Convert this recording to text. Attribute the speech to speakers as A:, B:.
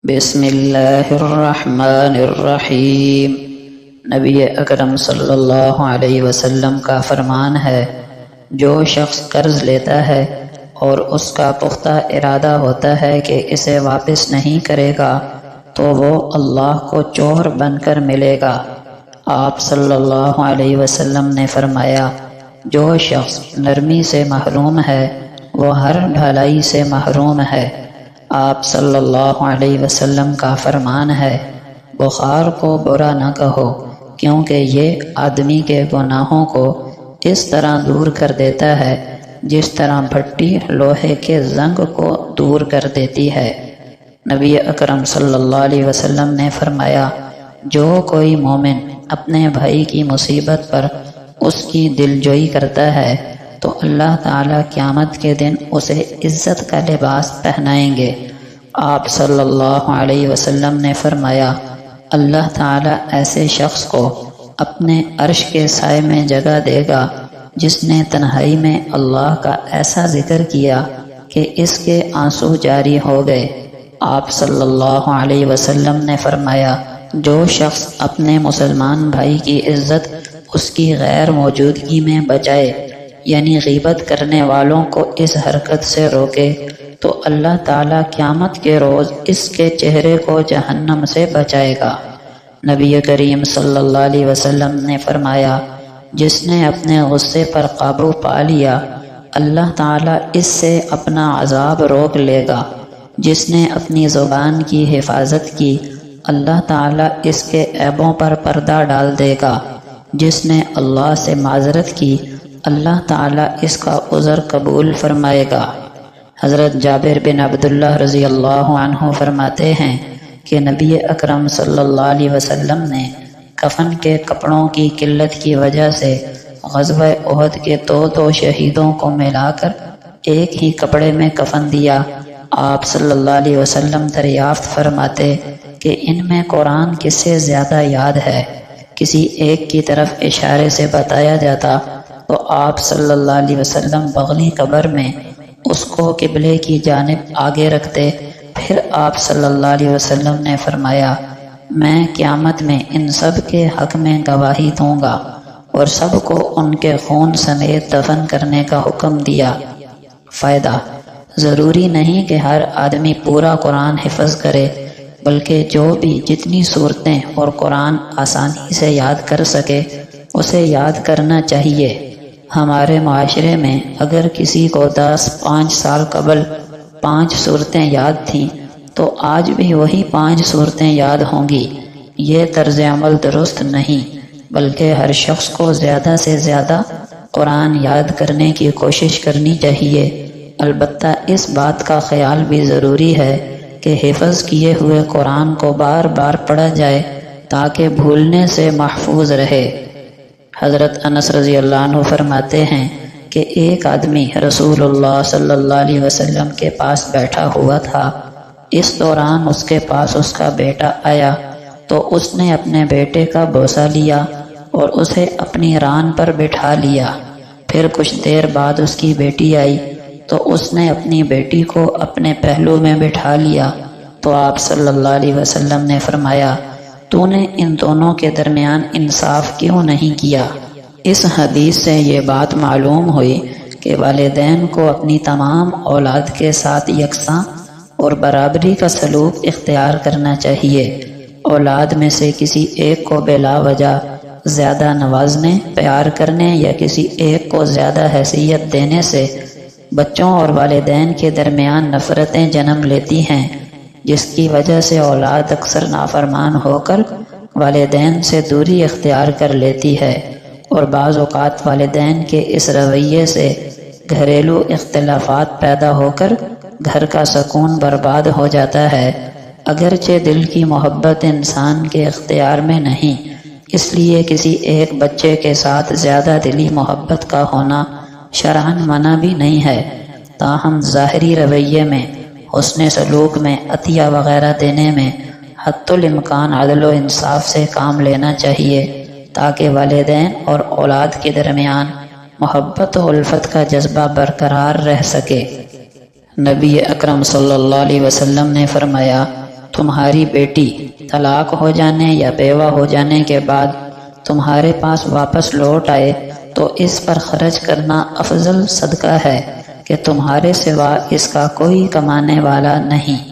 A: بسم اللہ الرحمن الرحیم۔ نبی اکرم صلی اللہ علیہ وسلم کا فرمان ہے، جو شخص قرض لیتا ہے اور اس کا پختہ ارادہ ہوتا ہے کہ اسے واپس نہیں کرے گا تو وہ اللہ کو چور بن کر ملے گا۔ آپ صلی اللہ علیہ وسلم نے فرمایا، جو شخص نرمی سے محروم ہے وہ ہر بھلائی سے محروم ہے۔ آپ صلی اللہ علیہ وسلم کا فرمان ہے، بخار کو برا نہ کہو، کیونکہ یہ آدمی کے گناہوں کو اس طرح دور کر دیتا ہے جس طرح بھٹی لوہے کے زنگ کو دور کر دیتی ہے۔ نبی اکرم صلی اللہ علیہ وسلم نے فرمایا، جو کوئی مومن اپنے بھائی کی مصیبت پر اس کی دلجوئی کرتا ہے تو اللہ تعالیٰ قیامت کے دن اسے عزت کا لباس پہنائیں گے۔ آپ صلی اللہ علیہ وسلم نے فرمایا، اللہ تعالیٰ ایسے شخص کو اپنے عرش کے سائے میں جگہ دے گا جس نے تنہائی میں اللہ کا ایسا ذکر کیا کہ اس کے آنسو جاری ہو گئے۔ آپ صلی اللہ علیہ وسلم نے فرمایا، جو شخص اپنے مسلمان بھائی کی عزت اس کی غیر موجودگی میں بچائے، یعنی غیبت کرنے والوں کو اس حرکت سے روکے، تو اللہ تعالیٰ قیامت کے روز اس کے چہرے کو جہنم سے بچائے گا۔ نبی کریم صلی اللہ علیہ وسلم نے فرمایا، جس نے اپنے غصے پر قابو پا لیا، اللہ تعالیٰ اس سے اپنا عذاب روک لے گا۔ جس نے اپنی زبان کی حفاظت کی، اللہ تعالیٰ اس کے عیبوں پر پردہ ڈال دے گا۔ جس نے اللہ سے معذرت کی، اللہ تعالیٰ اس کا عذر قبول فرمائے گا۔ حضرت جابر بن عبداللہ رضی اللہ عنہ فرماتے ہیں کہ نبی اکرم صلی اللہ علیہ وسلم نے کفن کے کپڑوں کی قلت کی وجہ سے غزوہ احد کے دو شہیدوں کو ملا کر ایک ہی کپڑے میں کفن دیا۔ آپ صلی اللہ علیہ وسلم دریافت فرماتے کہ ان میں قرآن کس سے زیادہ یاد ہے؟ کسی ایک کی طرف اشارے سے بتایا جاتا تو آپ صلی اللہ علیہ وسلم بغلی قبر میں اس کو قبلے کی جانب آگے رکھتے۔ پھر آپ صلی اللہ علیہ وسلم نے فرمایا، میں قیامت میں ان سب کے حق میں گواہی دوں گا اور سب کو ان کے خون سمیت دفن کرنے کا حکم دیا۔ فائدہ: ضروری نہیں کہ ہر آدمی پورا قرآن حفظ کرے، بلکہ جو بھی جتنی صورتیں اور قرآن آسانی سے یاد کر سکے اسے یاد کرنا چاہیے۔ ہمارے معاشرے میں اگر کسی کو 5 سال قبل 5 صورتیں یاد تھیں تو آج بھی وہی 5 صورتیں یاد ہوں گی۔ یہ طرز عمل درست نہیں، بلکہ ہر شخص کو زیادہ سے زیادہ قرآن یاد کرنے کی کوشش کرنی چاہیے۔ البتہ اس بات کا خیال بھی ضروری ہے کہ حفظ کیے ہوئے قرآن کو بار بار پڑھا جائے تاکہ بھولنے سے محفوظ رہے۔ حضرت انس رضی اللہ عنہ فرماتے ہیں کہ ایک آدمی رسول اللہ صلی اللہ علیہ وسلم کے پاس بیٹھا ہوا تھا۔ اس دوران اس کے پاس اس کا بیٹا آیا تو اس نے اپنے بیٹے کا بوسہ لیا اور اسے اپنی ران پر بٹھا لیا۔ پھر کچھ دیر بعد اس کی بیٹی آئی تو اس نے اپنی بیٹی کو اپنے پہلو میں بٹھا لیا تو آپ صلی اللہ علیہ وسلم نے فرمایا، تو نے ان دونوں کے درمیان انصاف کیوں نہیں کیا؟ اس حدیث سے یہ بات معلوم ہوئی کہ والدین کو اپنی تمام اولاد کے ساتھ یکساں اور برابری کا سلوک اختیار کرنا چاہیے۔ اولاد میں سے کسی ایک کو بلا وجہ زیادہ نوازنے، پیار کرنے یا کسی ایک کو زیادہ حیثیت دینے سے بچوں اور والدین کے درمیان نفرتیں جنم لیتی ہیں، جس کی وجہ سے اولاد اکثر نافرمان ہو کر والدین سے دوری اختیار کر لیتی ہے، اور بعض اوقات والدین کے اس رویے سے گھریلو اختلافات پیدا ہو کر گھر کا سکون برباد ہو جاتا ہے۔ اگرچہ دل کی محبت انسان کے اختیار میں نہیں، اس لیے کسی ایک بچے کے ساتھ زیادہ دلی محبت کا ہونا شرعاً منع بھی نہیں ہے، تاہم ظاہری رویے میں، حسن سلوک میں، عطیہ وغیرہ دینے میں حتی الامکان عدل و انصاف سے کام لینا چاہیے تاکہ والدین اور اولاد کے درمیان محبت و الفت کا جذبہ برقرار رہ سکے۔ نبی اکرم صلی اللہ علیہ وسلم نے فرمایا، تمہاری بیٹی طلاق ہو جانے یا بیوہ ہو جانے کے بعد تمہارے پاس واپس لوٹ آئے تو اس پر خرچ کرنا افضل صدقہ ہے کہ تمہارے سوا اس کا کوئی کمانے والا نہیں۔